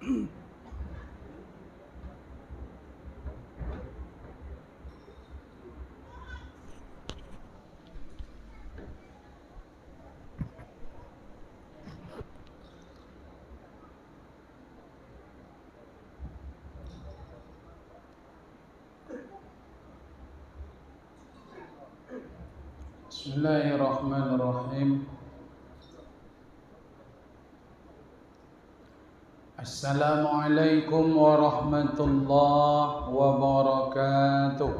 Bismillahirrahmanirrahim. Assalamualaikum warahmatullahi wabarakatuh.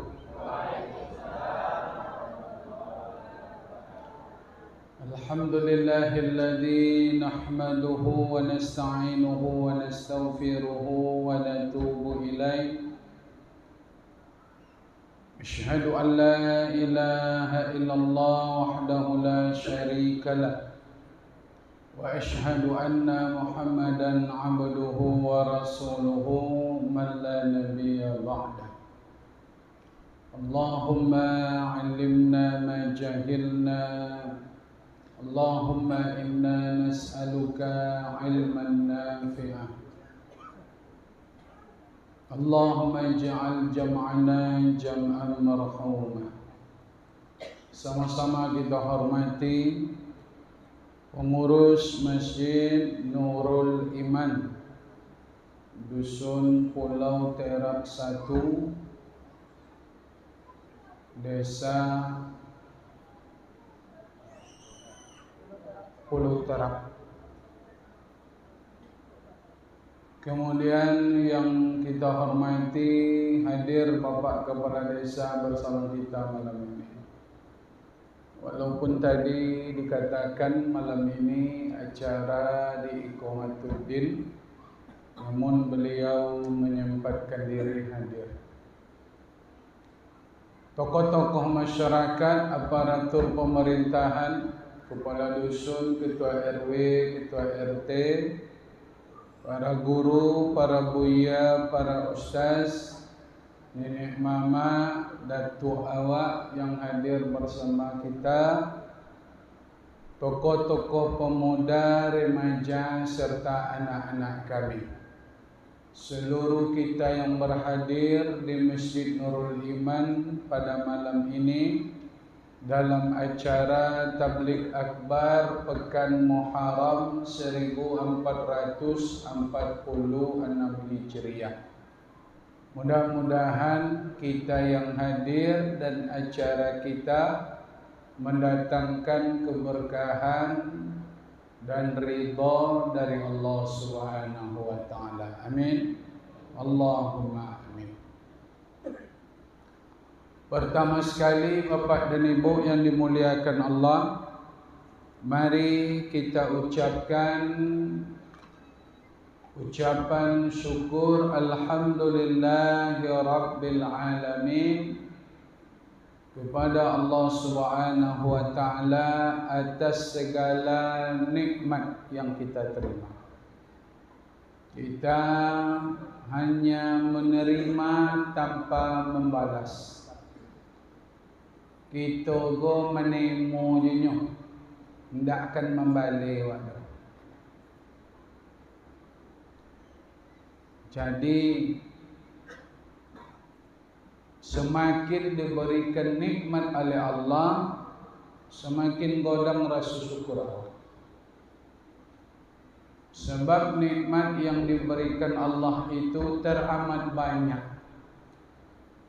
Alhamdulillahilladzi nahmaduhu wa nasta'inuhu wa nastaghfiruhu wa natubu ilaih. Asyhadu an la ilaha illallah wahdahu la syarika lah wa asyhadu anna Muhammadan abduhu wa rasuluhu man la nabiyya ba'dah. Allahumma 'allimna ma jahilna. Allahumma inna nas'aluka 'ilman nafi'an. Allahumma ij'al jam'ana jam'an marhuma. Sama-sama kita hormati pengurus Masjid Nurul Iman Dusun Pulau Terak 1, Desa Pulau Terak. Kemudian yang kita hormati hadir Bapak Kepala Desa bersama kita malam ini. Walaupun tadi dikatakan malam ini acara di Iqamatuddin, namun beliau menyempatkan diri hadir. Tokoh-tokoh masyarakat, aparatur pemerintahan, kepala dusun, ketua RW, ketua RT, para guru, para buya, para ustaz, nenek mama, datuk awak yang hadir bersama kita, tokoh-tokoh pemuda, remaja serta anak-anak kami. Seluruh kita yang berhadir di Masjid Nurul Iman pada malam ini dalam acara Tabligh Akbar Pekan Muharram 1446 Hijriah. Mudah-mudahan kita yang hadir dan acara kita mendatangkan keberkahan dan ridha dari Allah Subhanahu wa taala. Amin. Allahumma amin. Pertama sekali Bapak dan Ibu yang dimuliakan Allah, mari kita ucapkan ucapan syukur alhamdulillahi rabbil alamin kepada Allah Subhanahu wa taala atas segala nikmat yang kita terima. Kita hanya menerima tanpa membalas. Kita go menemu jenyo, ndak akan membalik wadah. Jadi semakin diberikan nikmat oleh Allah, semakin godang rasa syukur Allah. Sebab nikmat yang diberikan Allah itu teramat banyak,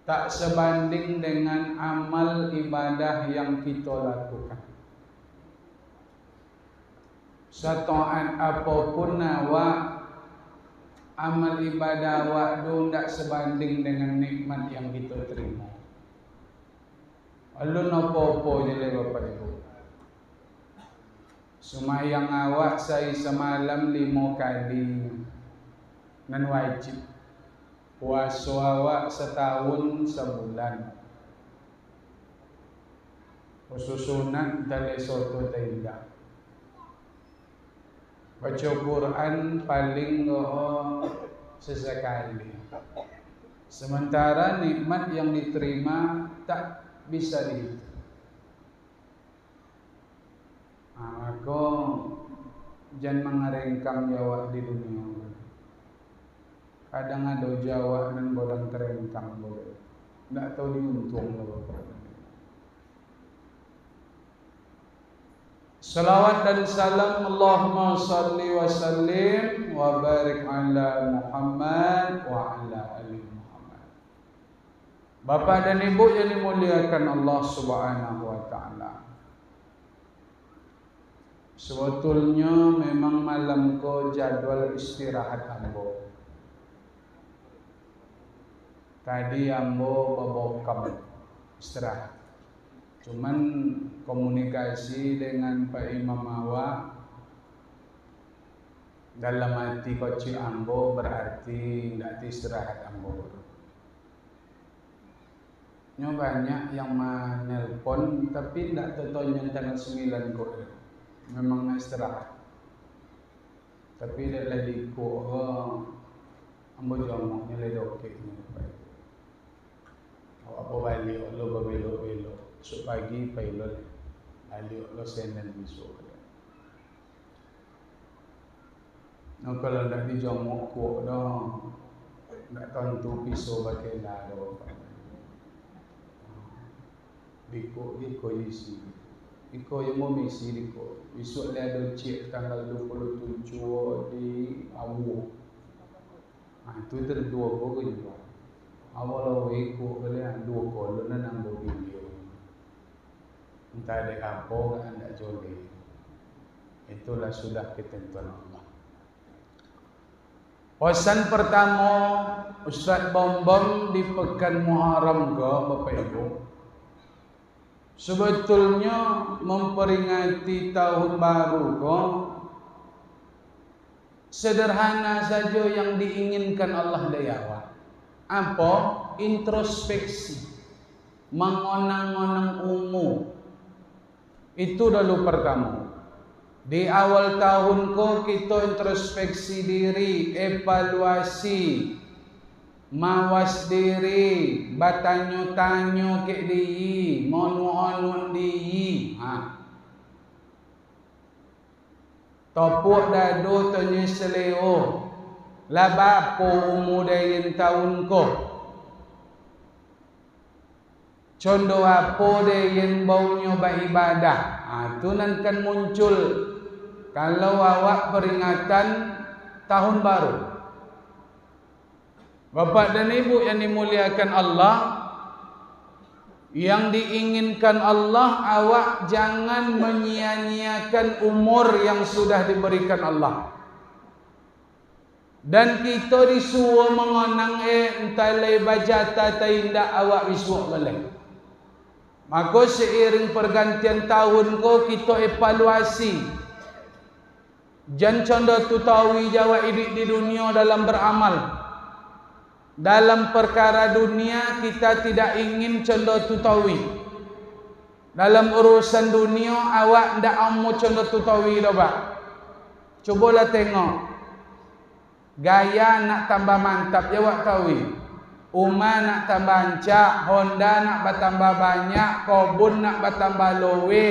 tak sebanding dengan amal ibadah yang kita lakukan. Setaat apapun awak, amal ibadah awak tu tak sebanding dengan nikmat yang kita terima. Alun apa-apa je le Bapak Ibu. Semayang awak saya semalam 5 kali nan wajib. Puasa awak setahun sebulan. Puasa sunat dari soto tenda. Baca Quran paling sesekali. Sementara nikmat yang diterima tak bisa dihitung. Maka jangan mengerengkam jawab di dunia. Kadang ada Jawa dan godang terentang boleh. Tak tahu diuntung lah Bapak. Salawat dan salam Allahumma salli wa sallim wa barik ala Muhammad wa ala ali Muhammad. Bapak dan Ibu yang dimuliakan Allah Subhanahu wa taala. Sebetulnya memang malam ko jadwal istirahat ambo. Tadi ambo babokam istirahat. Cuman komunikasi dengan Pak Imam Awak dalam hati koci ambo berarti tidak istirahat ambo. Nyo banyak yang menelpon tapi tidak tertanya tanggal 9 kok. Memang istirahat. Tapi dia lagi kok ambo jomongnya lagi oke ni. Awak apa balik lo babelo-belo. Esok pagi pilot balik lo Senin besok. No kalau nak dijomok kuat dah, nak tentu pisau pakai lah dah. Biko isi. Biko yang mau misi biko. Besok dia ada cek tanggal 27 di Awu. Itu terdua kau juga. Awal weko kalian dua kolon nang video. Entah ada apa kan tak joleh. Itulah sudah ketentuan Allah. Pesan pertama Ustaz Bombom di pekan Muharram ke Bapak Ibu. Sebetulnya memperingati tahun baru ke sederhana saja yang diinginkan Allah dayawa. Apa? Introspeksi. Mengonang-onang umum. Itu dulu pertama. Di awal tahun ko kita introspeksi diri, evaluasi, mawas diri, batanyo-tanyo ke diri, monu-onun diri. Topuk dadu tanya seleo. Laba po umudayin tahun ko. Contoh apa dia yang baunya beribadah. Itu nanti kan muncul kalau awak peringatan tahun baru. Bapak dan Ibu yang dimuliakan Allah, yang diinginkan Allah, awak jangan menyia-nyiakan umur yang sudah diberikan Allah. Dan kita disuruh mengonang entah lay bajata tindak awak disuruh boleh. Maka seiring pergantian tahun ko kita evaluasi. Jan contoh tu tahu jawa hidup di dunia dalam beramal. Dalam perkara dunia kita tidak ingin contoh tu tahu. Dalam urusan dunia awak ndak amu contoh tu tahu dah pak. Cubalah tengok. Gaya nak tambah mantap jawab tahu. Uma nak tambah ancak, Honda nak bertambah banyak, kobun nak bertambah lowe,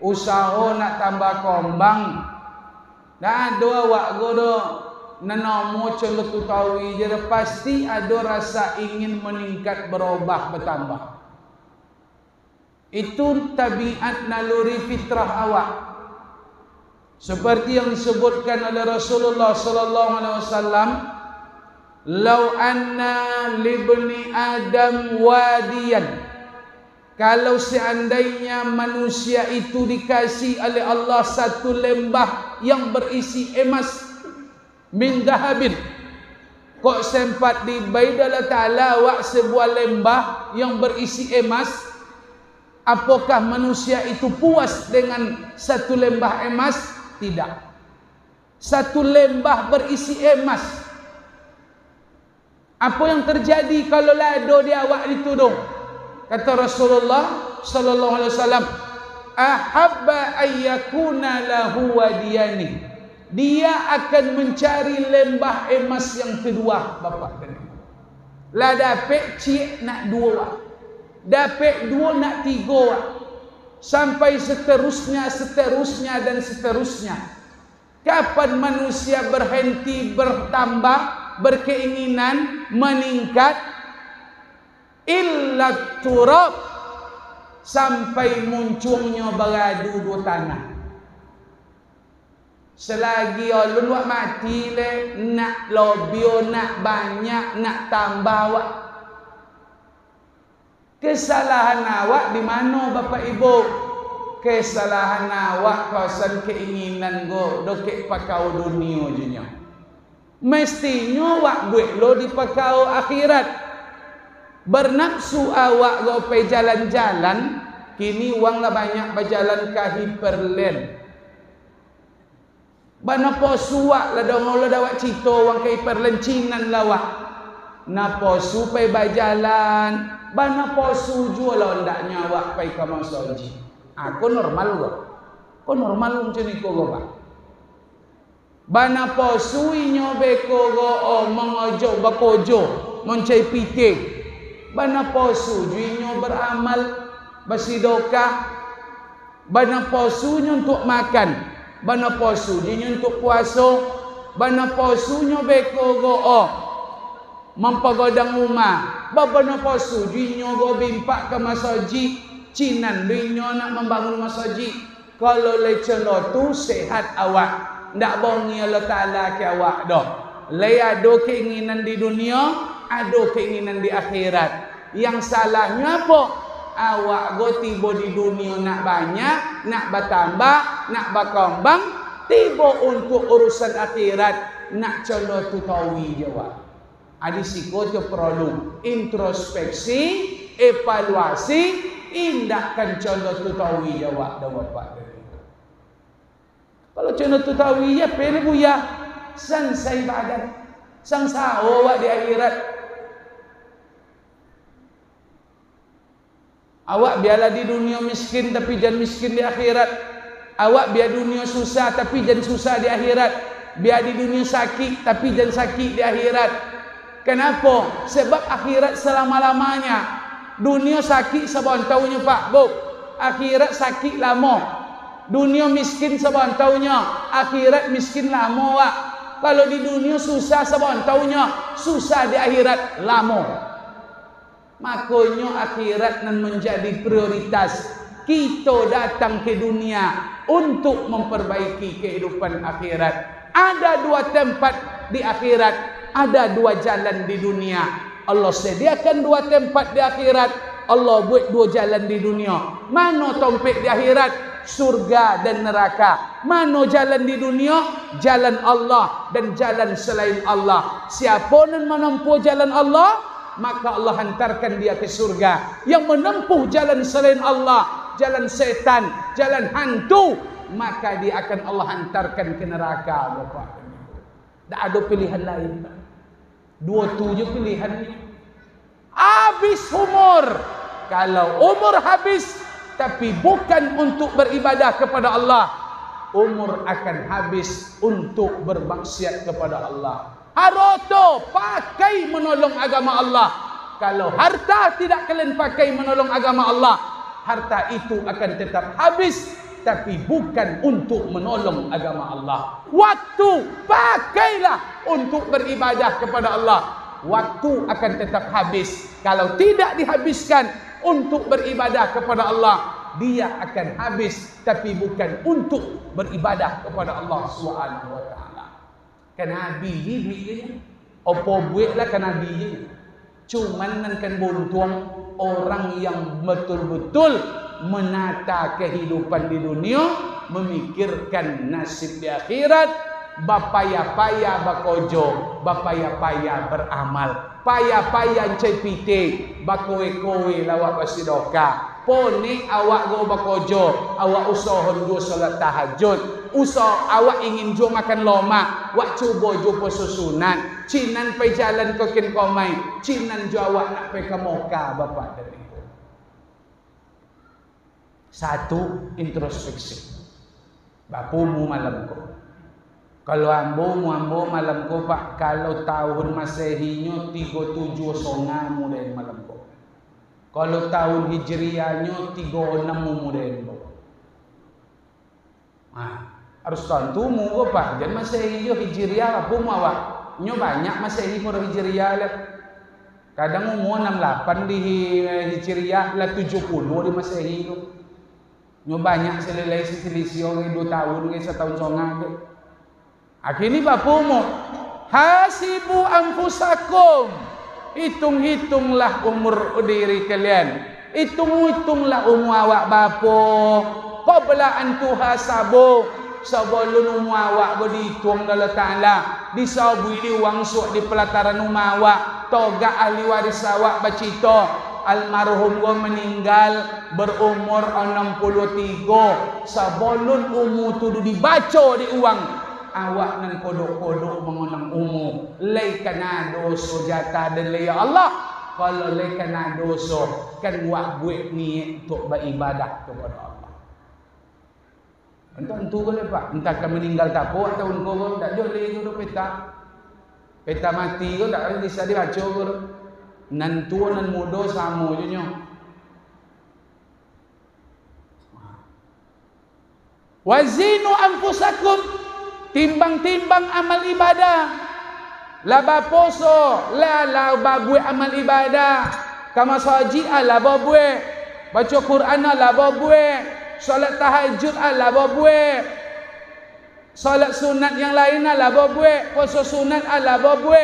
usaha nak tambah kombang. Dah ada awak godo nenomo contoh tu tahu je pasti ada rasa ingin meningkat, berubah, bertambah. Itu tabiat naluri fitrah awak. Seperti yang disebutkan oleh Rasulullah sallallahu alaihi wasallam, "Lau anna libni Adam wadiyan." Kalau seandainya manusia itu dikasih oleh Allah satu lembah yang berisi emas min dahabin, kok sempat dibaid Allah Ta'ala wak sebuah lembah yang berisi emas, apakah manusia itu puas dengan satu lembah emas? Tidak. Satu lembah berisi emas. Apa yang terjadi kalau lado di awak itu dong? Kata Rasulullah sallallahu alaihi wasallam, "Ahabba ayyakuna lahu wadiyani." Dia akan mencari lembah emas yang kedua, Bapak dan Ibu. Lah dapat cik nak dua. Dapat dua nak tiga. Sampai seterusnya dan seterusnya. Kapan manusia berhenti bertambah? berkeinginan meningkat illa turab, sampai munculnya beradu dua tanah. Selagi ulun wak mati le, nak lobio, nak banyak, nak tambah wak. Kesalahan awak di mana Bapak Ibu? Kesalahan awak kawasan keinginan go dokek pakau dunia junya. Mestinya wak buat lo di pakau akhirat. Bernafsu awak go pe jalan-jalan, kini uang lah banyak berjalan ke Hyperland. Bana posuak lah dong lo dawak cito uang ke Hyperland cinan lawak. Na posu pe berjalan. Bana posu jua lah ndaknya awak pai ka masoji. Aku normal gua. Ko normal macam ni ko gua. Bana posu inyo beko go mengojo bakojo, moncai pite. Bana posu inyo beramal basidoka. Bana posu inyo untuk makan. Bana posu inyo untuk puasa. Bana posu inyo beko go mempagodang rumah. Babana posu dinyo go bimpak ke masaji, cinan dinyo nak membangun masaji. Kalau lecelo tu sehat awak, ndak bongi Allah Taala ke awak dah. Le ada keinginan di dunia, ada keinginan di akhirat. Yang salahnya apa? Awak go tiba di dunia nak banyak, nak bertambah, nak berkembang, tiba untuk urusan akhirat nak colo tu tawi jawab. Adi siko tu perlu introspeksi, evaluasi, indahkan contoh tu tahu jawab dah bapak. Kalau contoh tu tahu ya pilih buya, sansai badan, sangsa awak di akhirat. Awak biarlah di dunia miskin tapi jangan miskin di akhirat. Awak biar dunia susah tapi jangan susah di akhirat. Biar di dunia sakit tapi jangan sakit di akhirat. Kenapa? Sebab akhirat selama-lamanya. Dunia sakit sebuah tahunnya Pak Bu. Akhirat sakit lama. Dunia miskin sebuah tahunnya. Akhirat miskin lama Pak. Kalau di dunia susah sebuah tahunnya, susah di akhirat lama. Makanya akhirat nan menjadi prioritas. Kita datang ke dunia untuk memperbaiki kehidupan akhirat. Ada dua tempat di akhirat. Ada dua jalan di dunia. Allah sediakan dua tempat di akhirat. Allah buat dua jalan di dunia. Mana tempat di akhirat? Surga dan neraka. Mana jalan di dunia? Jalan Allah dan jalan selain Allah. Siapa yang menempuh jalan Allah, maka Allah hantarkan dia ke surga. Yang menempuh jalan selain Allah, jalan setan, jalan hantu, maka dia akan Allah hantarkan ke neraka. Bapak, tak ada pilihan lain. Dua tu je pilihan. Habis umur. Kalau umur habis tapi bukan untuk beribadah kepada Allah, umur akan habis untuk bermaksiat kepada Allah. Harta pakai menolong agama Allah. Kalau harta tidak kalian pakai menolong agama Allah, harta itu akan tetap habis, tapi bukan untuk menolong agama Allah. Waktu pakailah untuk beribadah kepada Allah. Waktu akan tetap habis. Kalau tidak dihabiskan untuk beribadah kepada Allah, dia akan habis, tapi bukan untuk beribadah kepada Allah Subhanahu wa taala. Kan Nabi ni apa buatlah kan Nabi. Cuman nan kan buntung orang yang betul-betul menata kehidupan di dunia, memikirkan nasib di akhirat, bapaya-paya bakojo, bapaya-paya beramal, paya-paya cai pite, bakowe-kowe lawak basidoka. Pone awak go bakojo, awak usaha jo salat tahajud, usaha awak ingin jo makan loma, wak cuba jo puasa sunat, cinan pe jalan ke kin komai, cinan jo awak nak pe ke Moka bapak dari. Satu, introspeksi. Bapumu malam ko. Kalau ambo malam ko pak, kalau tahun Masehinya 37 songamu dari malam ko. Kalau tahun Hijriahnya 36 dari ko. Harus tentumu ko pak. Jangan Masehinya Hijriah apa awak. nyo banyak Masehi pura Hijriah lah. Kadang umur 68 di Hijriah lah 70 di Masehi tu. Nyo banyak selelai selisih orang 2 tahun ke 1 tahun setengah ke. Akhirnya bapa umur hasibu anfusakum. Hitung-hitunglah umur diri kalian. Hitung-hitunglah umur awak bapa. Qabla an tuhasabu, sebelum umur awak berdihitung Allah Ta'ala. Disabui di wangsuk di pelataran umur awak. Toga ahli waris awak bacito. Almarhum gua meninggal berumur 63. Sebelum umur tu dibaca di uang, awak nan kodok-kodok mengenang umur. Lai kana dosa jatah dan lai Allah. Kalau lai kana dosa kan wak buat niat untuk beribadah kepada Allah. Entah entu ke Pak, entah kan meninggal tak apa tahun kau tak jauh lagi tu peta. Peta mati kau tak bisa dibaca kau. Nan tua nan muda sama je nyo. Wazinu anfusakum, timbang-timbang amal ibadah. Laba poso, la babue amal ibadah. Kama saji ala babue. Baca Quran ala babue. Solat tahajud ala babue. Solat sunat yang lain ala babue. Puasa sunat ala babue.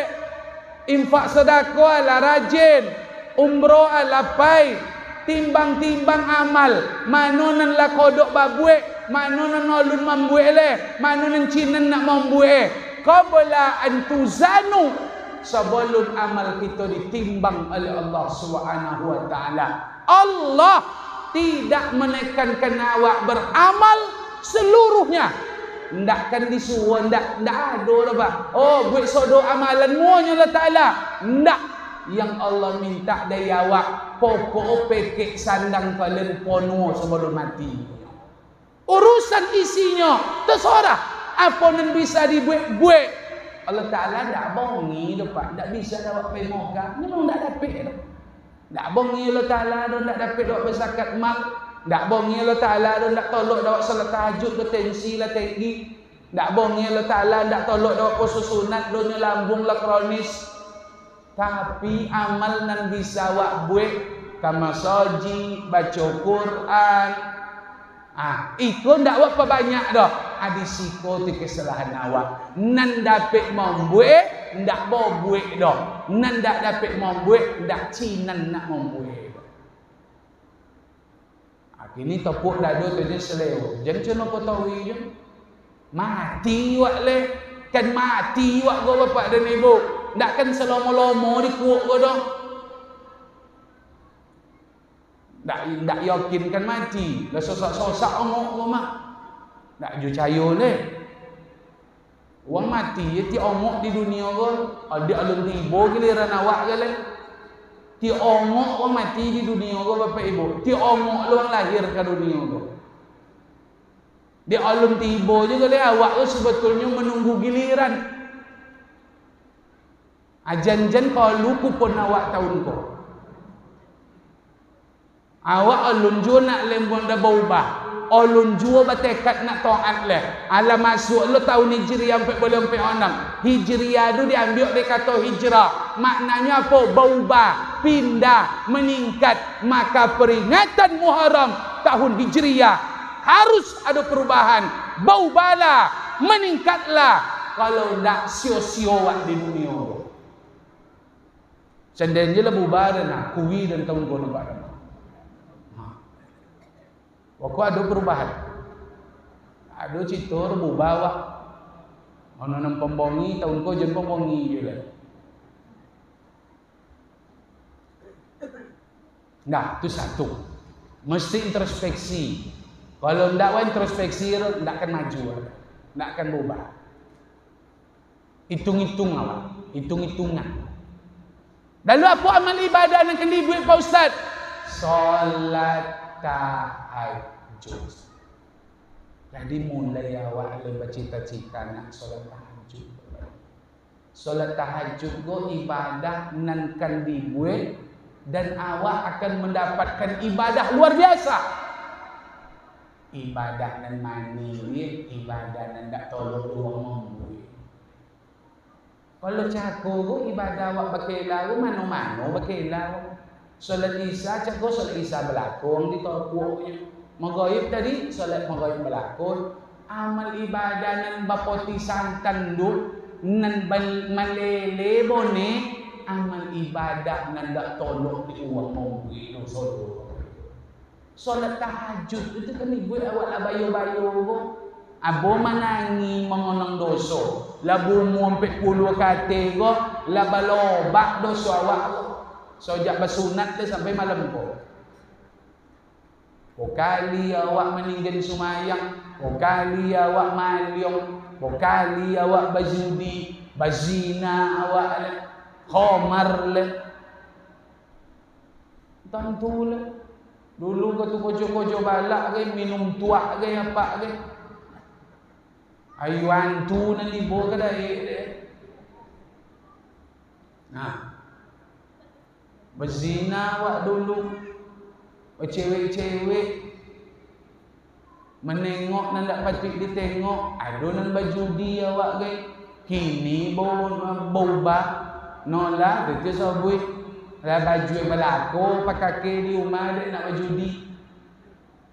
Infak sedekah ala rajin. Umrah ala pai. Timbang-timbang amal. Manonan la kodok babue. Manonan olun mambuek le. Manonan cinan nak mambuek. Qabla an tuzanu, sebelum amal kita ditimbang oleh Allah Subhanahu wa taala. Allah tidak menekankan awak beramal seluruhnya. Ndakkan disuruh, ndak ada dah Pak. Oh, buat sodo amalanmu nya Allah Taala. Ndak. Yang Allah minta dari awak pokok pekek sandang kalian pono sebelum mati. Urusan isinya terserah. Apa yang bisa dibuat-buat. Allah Ta'ala tak bongi tu Pak. Tak bisa dapat pemoga. Memang tak dapat tu. Tak bongi Allah Ta'ala tu. Tak dapat dapat berzakat mal. Tak bongi Allah Ta'ala tu. Tak tolok dapat salat tahajud tu. Tensi lah tinggi. Tak bongi Allah Ta'ala. Tak tolok dapat puasa sunat. Dunia lambung lah kronis. Tapi amal yang bisa awak buat. Kama saji. Baca Quran. Itu ndak apa banyak dah. Adisiko tu kesalahan awak. Nan dapat membuat, ndak mau buat dah. Nan ndak dapat membuat, ndak cinan nak membuat. Kini tepuk dadu tu dia seleo. Jangan cuma kau tahu je. Mati wak le. Kan mati wak kau bapak dan ibu. Ndak kan selama-lama dikuak kau dah. Tak yakinkan mati. Dah sosak-sosak omok kau mak. Tak percaya le. Orang mati ti omok di dunia kau. Ada alun tiba giliran awak ke le. Ti omok kau mati di dunia kau bapak ibu. Ti omok lu lahir ke dunia kau. Di alun tiba juga le awak tu sebetulnya menunggu giliran. Ajan-jan kalau kupon awak tahun kau. Awak alun jua nak lembon dah berubah. Alun jua bertekad nak taat leh. Ala masuk lu tahun Hijriah 1446. Hijriah tu diambil dia kata hijrah. Maknanya apa? Berubah, pindah, meningkat. Maka peringatan Muharram tahun Hijriah harus ada perubahan. Berubahlah, meningkatlah. Kalau tak sio-sio di dunia. Senden je lah berubah dan kuwi dan tahun kau nampak. Waktu ada perubahan. Ada citur berubah wak. Orang pembongi tahun kau jen pembongi je lah. Nah, itu satu. Mesti introspeksi. Kalau tidak introspeksi, tidak akan maju. Tidak akan berubah. Hitung-hitung awak. Hitung-hitungan. Lalu apa amal ibadah yang akan dibuat Pak Ustaz? Solat tahajud. Jadi mulai awak bercita-cita nak solat tahajud. Solat tahajud go ibadah nan kan dibuat dan awak akan mendapatkan ibadah luar biasa. Ibadah nan mani, ibadah nan tak tolong orang membuat. Kalau cakup ibadah awak bakela mano-mano bakela. Solat Isya cakup solat Isya berlakon di tokunya. Maghaib tadi solat maghaib berlakon. Amal ibadah nan bapoti santan du nan malele bone amal ibadah nan dak tolok di uang mau itu solo. Solat tahajud itu kan ibu awak abayo-bayo ko. Abo manangi mengonong doso. Labu muampek puluh kate ko, labalobak doso awak ko. Sojak bersunat tu sampai malam ko. Kali awak meninggal sumayang, kali awak maliong, kali awak bajudi, bazina awak le, khamar le. Tentu le. Dulu kau tu kojo-kojo balak ke, minum tuak ke, apa ke. Ayu antu nanti bawa ke dah. Nah, berzina awak dulu, cewek-cewek menengok nan tak patut ditengok, ada nan bajudi awak ke. Kini bau bah, nolak, dia sabui. Lah baju yang berlaku, pakai kaki di rumah dia nak bajudi.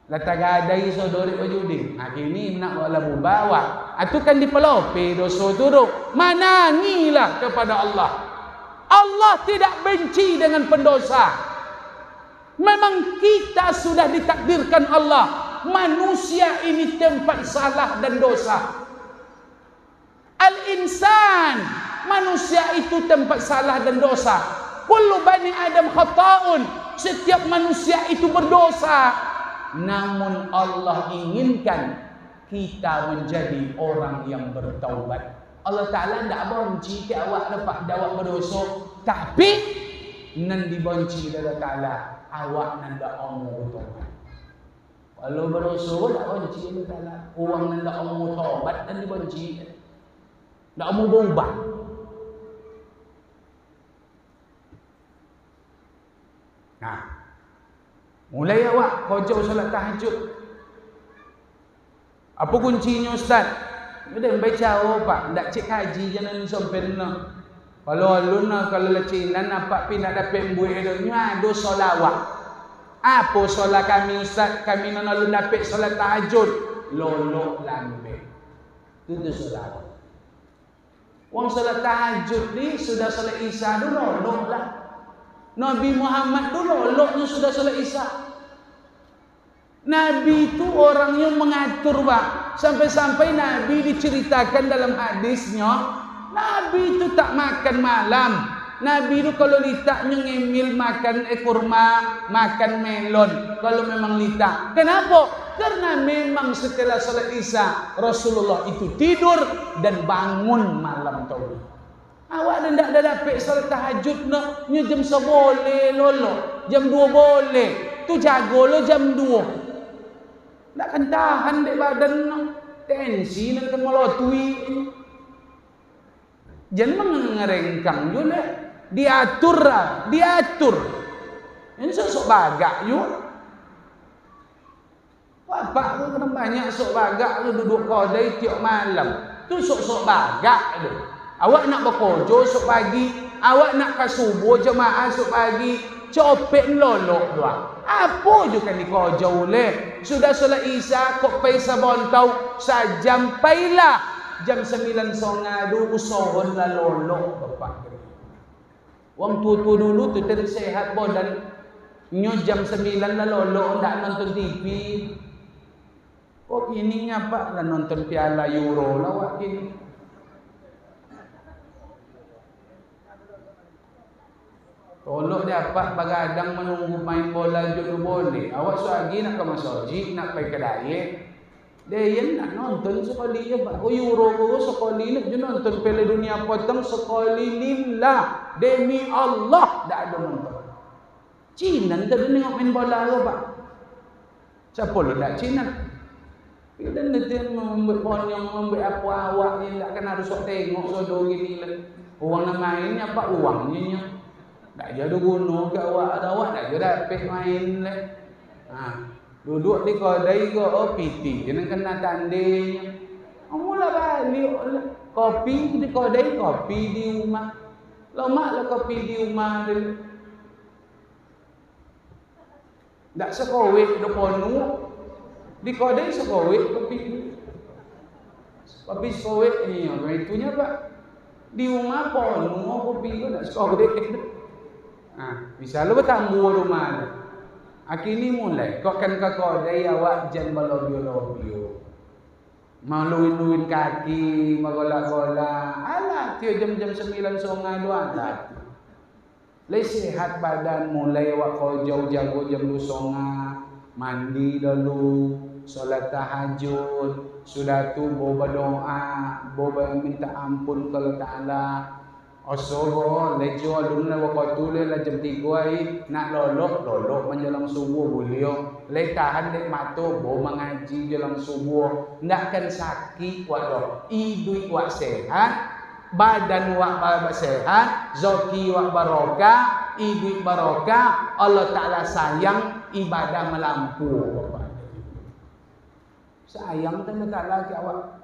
Letak gadai saudari bajudi. Kini nak wala bawa. Itu kan dipelopi dosa turuk. Menangilah kepada Allah. Allah tidak benci dengan pendosa. Memang kita sudah ditakdirkan Allah. Manusia ini tempat salah dan dosa. Al-insan. Manusia itu tempat salah dan dosa. Kullu bani Adam khata'un. Setiap manusia itu berdosa. Namun Allah inginkan kita menjadi orang yang bertaubat. Allah Ta'ala tidak benci ke awak dapat awak berdosa. Tapi nan dibenci Allah Ta'ala awak nan tak mau bertaubat. Kalau berdosa tak benci Allah Ta'ala. Orang nan tak mau bertaubat dan dibenci. Tak mau berubah. Nah, mulai awak kau jauh solat tahajud. Apa kuncinya Ustaz? Dia baca apa? Tak cek haji jangan sampai nak. Kalau alun kalau lecinan apa pun nak dapat buih dia ada solawat. Apa solat kami Ustaz? Kami nak alun dapat solat tahajud. Lolok lambe. Itu solawat. Wong solat tahajud ni sudah solat Isya dulu lolok lah. Nabi Muhammad tu loloknya sudah solat Isya. Nabi itu orangnya mengatur pak. Sampai-sampai Nabi diceritakan dalam hadisnya, Nabi itu tak makan malam. Nabi itu kalau litaknya ngemil makan kurma, makan melon. Kalau memang litak. Kenapa? Karena memang setelah solat Isya Rasulullah itu tidur dan bangun malam tadi. Awak dah tak dapat solat tahajud nak jam 1 boleh lolo, jam 2 boleh. Tu jago lo jam 2. Tak akan tahan dek badan nak. Tensi nak kan melotui. Jangan mengerengkang juga. Diatur lah, diatur. Ini sok bagak you. Bapak tu kena banyak sok bagak tu duduk kodai tiap malam. Tu sok bagak tu. Awak nak berkojo esok pagi, awak nak ke subuh jemaah esok pagi, copet lolok dua. Apa juga ni kojo le? Sudah solat Isya kok pai sabontau sajam pailah. Jam 9 songadu usohon la lolok bapak. Wong tutu dulu tu tersehat badan. Nyo jam 9 la lolok ndak nonton TV. Kok kini ngapa lah nonton Piala Euro lah wak kini. Tolok dapat bagadang menunggu main bola juga boleh. Awak suagi nak ke masjid, nak pergi kedai. Dia nak nonton sekali je pak. Oh Euro ko sekali nak je nonton Piala Dunia potong sekali lillah. Demi Allah dak ada nonton. Cina tak ada tengok main bola ke pak. Siapa lo dak Cina? Kita nanti membuat pohon yang membuat apa awak ni tak kan harus tengok sodor gini lah. Uang nak main apa uangnya? Tak jadi guna ke awak tak jadi dapat main lah. Duduk di kedai ke PT jangan kena tanding. Mula balik lah. Kopi di kedai, kopi di rumah. Lama lah kopi di rumah dulu. Tak sekowek do ponu. Di kedai sekowek kopi. Kopi sekowek ni, itunya Pak. Di rumah ponu kopi tu tak sekowek. Bisa lu bertambu rumah ni. Akhirnya mulai, kau kan ke kedai awak jangan melobio-lobio. Maluin-luin kaki, magolak-golak. Alah, tiap jam-jam 9 songa dua alat. Lai sehat badan, mulai awak kau jauh-jauh jam 2 songa. Mandi dulu, solat tahajud. Sudah tu boba doa, boba minta ampun kepada Ta'ala. Osogo, lejo dulu na waktu tu le jam 3 nak lolok menjelang subuh beliau. Le tahan dek mato, bo mengaji jelang subuh. Ndak kan sakit wak idui wak sehat, badan wak sehat, zoki wak barokah, idui barokah, Allah Ta'ala sayang, ibadah melampu. Sayang Allah Ta'ala ke awak.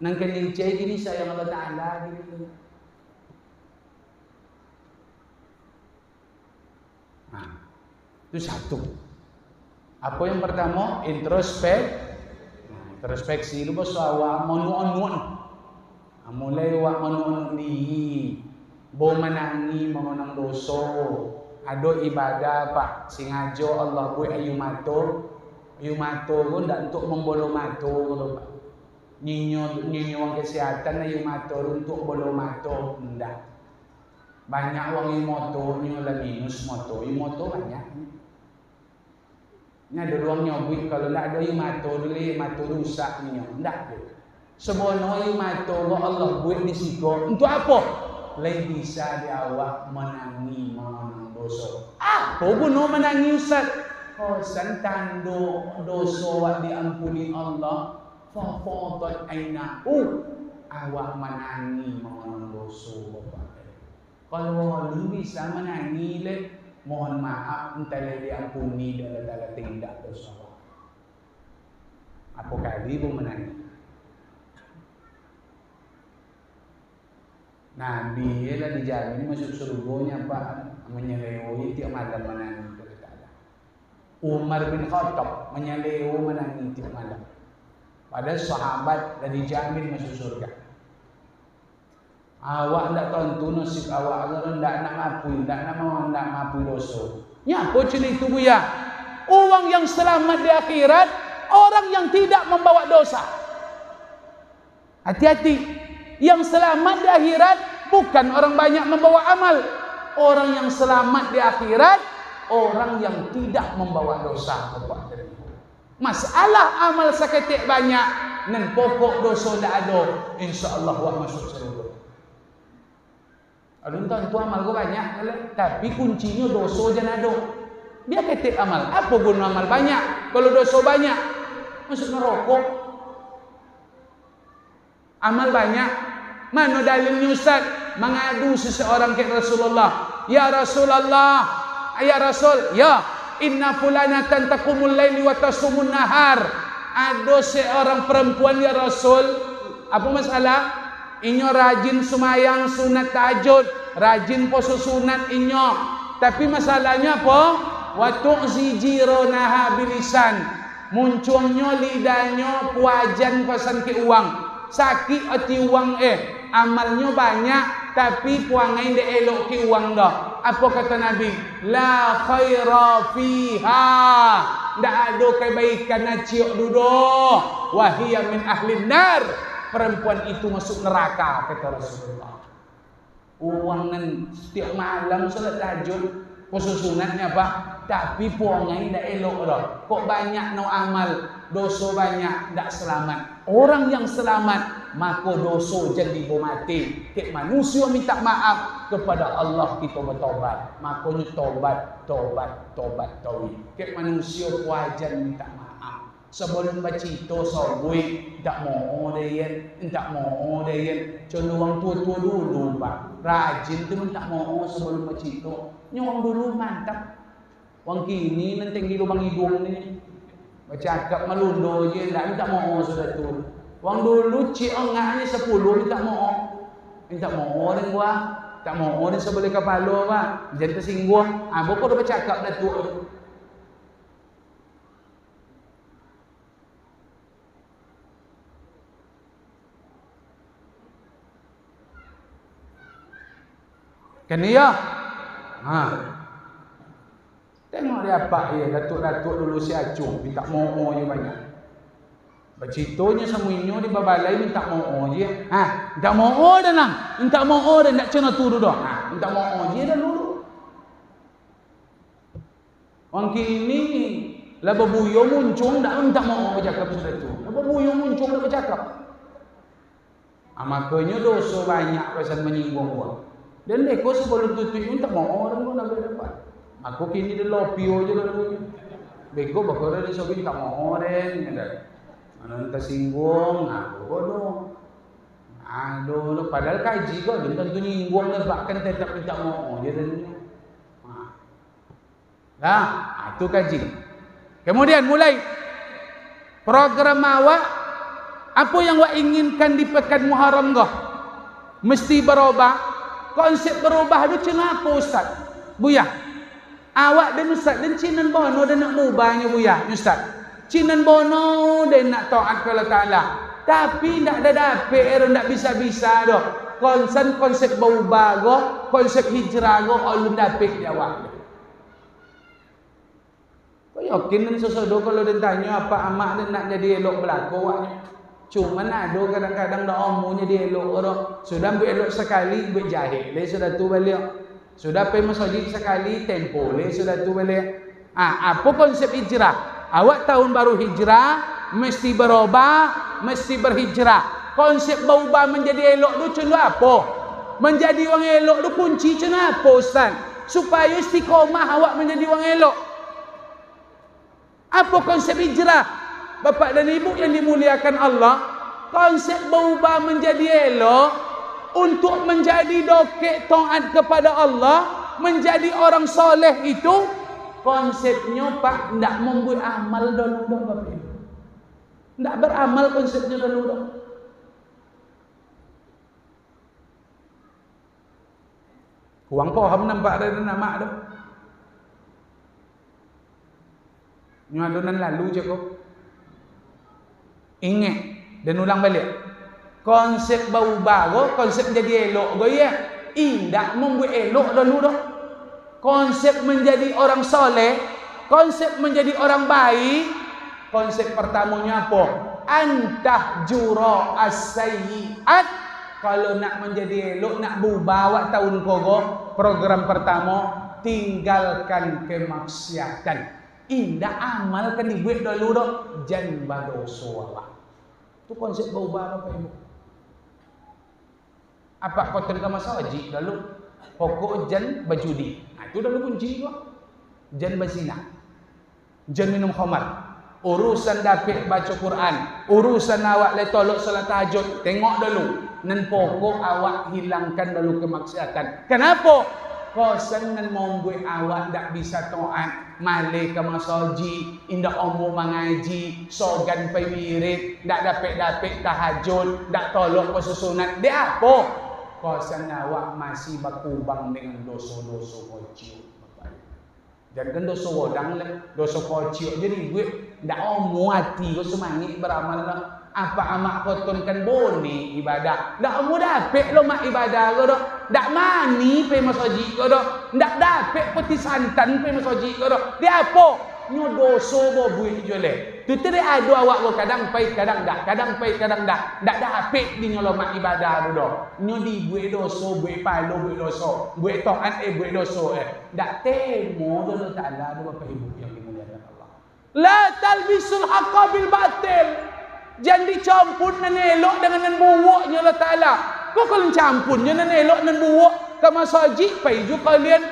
Nang kenicai gini sayang Allah Ta'ala gini. Itu satu. Apa yang pertama? Introspeksi. Lu bahasa awak monu-on. Mulai awak monu-on di bo menangi mengonang dosa. Ado ibadah Pak singajo Allah buat ayu mato pun tak untuk membolo mato Pak. Nyinyo wang kesehatan ayu mato untuk bolo mato ndak. Banyak wang yang moto nyola minus moto banyak. Ni ada ruang nyobik kalau tak ada mato rusak ni ndak. Sebono mato Allah buat di situ untuk apa? Lain bisa di awak menangi mengenang dosa. Apa guna menangi Ustaz? Kosan tando dosa wak diampuni Allah. Fa fadat ainahu. Awak menangi mengenang dosa Bapak. Kalau lu bisa menangi le, mohon maaf entah diampuni dalam tindak dosa. Apa kali pun menangi. Nabi ialah dijamin masuk surganya Pak, menyelewui tiap malam menangi kepada Allah. Umar bin Khattab menyelewu menangi tiap malam. Padahal sahabat dah dijamin masuk surga. Awak tak tentu nasib awak kalau tak nak mampu dosa. Ya apa cerita itu Buya? Orang yang selamat di akhirat, orang yang tidak membawa dosa. Hati-hati. Yang selamat di akhirat bukan orang banyak membawa amal. Orang yang selamat di akhirat, orang yang tidak membawa dosa. Masalah amal seketik banyak, dan pokok dosa tak ada, insya-Allah awak masuk surga. Alun tentu amal gua banyak, tapi kuncinya dosa jangan ada. Dia ketik amal. Apa guna amal banyak kalau dosa banyak? Masuk neraka. Amal banyak. Mana dalilnya Ustaz? Mengadu seseorang ke Rasulullah. Ya Rasulullah, ya Rasul, ya inna fulanatan taqumul laili wa tasumun nahar. Ada seorang perempuan ya Rasul. Apa masalah? Inyo rajin semayang sunat tahajud, rajin puasa sunat inyo. Tapi masalahnya apa? Wa tu'zi jironaha bilisan. Munculnya lidahnya puajan pasan ke uang. Sakit hati uang amalnya banyak tapi puangai ndak elok ke uang dah. Apa kata Nabi? La khaira fiha. Ndak ada kebaikan naciok dudo. Wa hiya min ahli nar. Perempuan itu masuk neraka kata Rasulullah. Uang nan setiap malam salat tahajud, puasa sunatnya Pak, tapi puangai ndak elok dah. Kok banyak no amal, dosa banyak, ndak selamat. Orang yang selamat maka dosa jadi mati. Kek manusia minta maaf kepada Allah kita bertobat. Makanya tobat. Kek manusia wajar minta maaf. Sebelum bercita sobui tak mau dia, Contoh orang tua dulu Pak. Rajin tu tak mau sebelum bercita. Nyong dulu mantap. Wang kini nanti di lubang hidung ni. Bercakap melundo je tak mau sudah tu. Wang dulu cik engah ni 10 minta mohon. Minta mohon dengan gua. Tak mohon ni sebelah kepala pak. Jadi tersinggung. Bapa dah bercakap datuk tu. Kan ya? Tengok dia apa ya, datuk-datuk dulu si acung minta mohon je banyak. Berceritanya semuanya di babalai minta mohon je. Minta mohon dah nang. Minta mohon dah nak cena tu dah. Minta mohon je dah dulu. Orang kini lah berbuyo muncung dak minta mohon bercakap sudah tu. Lah berbuyo muncung dak bercakap. Makanya dosa banyak pasal menyinggung orang. Dan mereka sebelum tutup minta mohon pun nak dapat. Aku kini dia lopio je dulu. Bego bakal dia sobi tak mohon kan. Mana tersinggung, bodoh. Aduh, padahal kaji kok dia tentu nyinggung bahkan tetap minta mohon je dulu. Itu kaji. Kemudian mulai program awak apa yang awak inginkan di pekan Muharram kau mesti berubah. Konsep berubah tu cina apa ustaz? Buya. Awak dan ustaz dan cinan bono dan nak mubahnya buya, ustaz. Cinan bono dan nak taat kepada Taala. Tapi tak ada dapet, tak bisa-bisa dah. Konsep berubah go, konsep hijrah go, ulun dapet di awak. Kau yakin dan sesuatu kalau dia tanya apa amak dia nak jadi elok berlaku awaknya? Cuma ada kadang-kadang dah omongnya dia elok dah. Sudah ambil elok sekali, ambil jahit. Dia sudah tu balik. Sudah pergi masjid sekali, tempo. Dia sudah tu balik. Apa konsep hijrah? Awak tahun baru hijrah, mesti berubah, mesti berhijrah. Konsep berubah menjadi elok tu cuma apa? Menjadi orang elok tu kunci cuma apa ustaz? Supaya istiqomah awak menjadi orang elok. Apa konsep hijrah? Bapak dan ibu yang dimuliakan Allah, konsep berubah menjadi elok untuk menjadi dokek taat kepada Allah, menjadi orang soleh itu konsepnya pak tidak membuat amal dulu dah bapak ibu. Tidak beramal konsepnya dulu dah. Kurang paham nampak ada nama tu. Ni adunan lalu je kok. Ingat dan ulang balik. Konsep berubah, konsep menjadi elok ya. Indak membuat elok dulu dah. Konsep menjadi orang soleh, konsep menjadi orang baik, konsep pertamanya apa? Antah jura as-sayyi'at. Kalau nak menjadi elok, nak berubah awak tahun kogo, program pertama tinggalkan kemaksiatan. Indak amalkan dibuat dulu dah. Jangan berdosa awak. Itu konsep berubah apa ibu? Apa kau tengah masa haji lalu pokok jan berjudi. Itu dulu kunci juga. Jan berzina. Jan minum khamar. Urusan dapat baca Quran, urusan awak le tolak solat tahajud, tengok dulu. Nan pokok awak hilangkan dulu kemaksiatan. Kenapa? Kosan membuat awak tak bisa taat, malih ke masjid, indak omong mengaji, sogan pergi wirid, tak dapat tahajud, tak tolong pesusunat. Dia apa? Kosan awak masih berkubang dengan dosa-dosa kecil. Jangan dosa wadang lah, dosa kecil jadi buat tak omong hati, kau semangat beramal lah. Apa amak kotonkan boni ibadah. Tak mau dapat lo mak ibadah kau dah. Tak mani pergi masjid kau dah. Tak dapat peti santan pergi masjid kau dah. Dia apa? Nyo dosa bo buih jole. Tu tadi ada awak kau kadang pai kadang dak, kadang pai kadang dak. Tak dapat di nyo mak ibadah tu dah. Nyo di buih dosa, buih palo, buih dosa. Buih taat buih dosa Tak temo tu Taala tu Bapak Ibu yang dimuliakan Allah. La talbisul haqqa bil batil. Jangan dicampur nan elok dengan nan buruknya Allah Ta'ala. Kau kalau campurnya nan elok nan buruk ke masjid, pergi kalian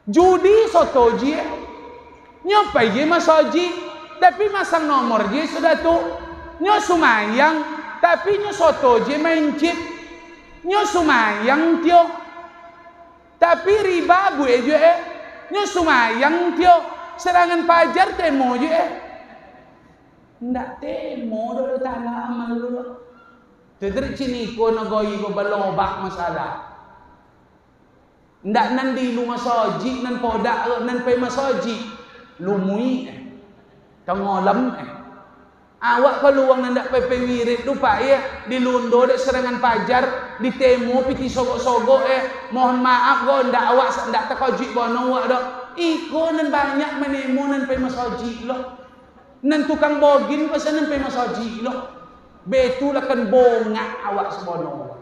judi soto je. Nyo pergi masjid, tapi masang nomor je sudah tu. Nyo sumayang, tapi nyo soto je main chip. Nyo sumayang tio, tapi riba buat je Nyo sumayang tio, serangan pajar temo je Ndak temo do tanah amal dulu. Tedrik sini ko nagoi ko balobak masalah. Ndak nan di lu masaji nan podak nan pe masaji. Lumui tangolam awak peluang nan ndak pe pengirit lupa ya di lundo dek serangan pajar di temo piti sogok-sogok mohon maaf go ndak awak ndak tekoji bono awak dok. Iko nan banyak menemo nan pe masaji lo. Nan tukang bogin pasal nan pe masaji lo. Betul akan bongak awak sebono.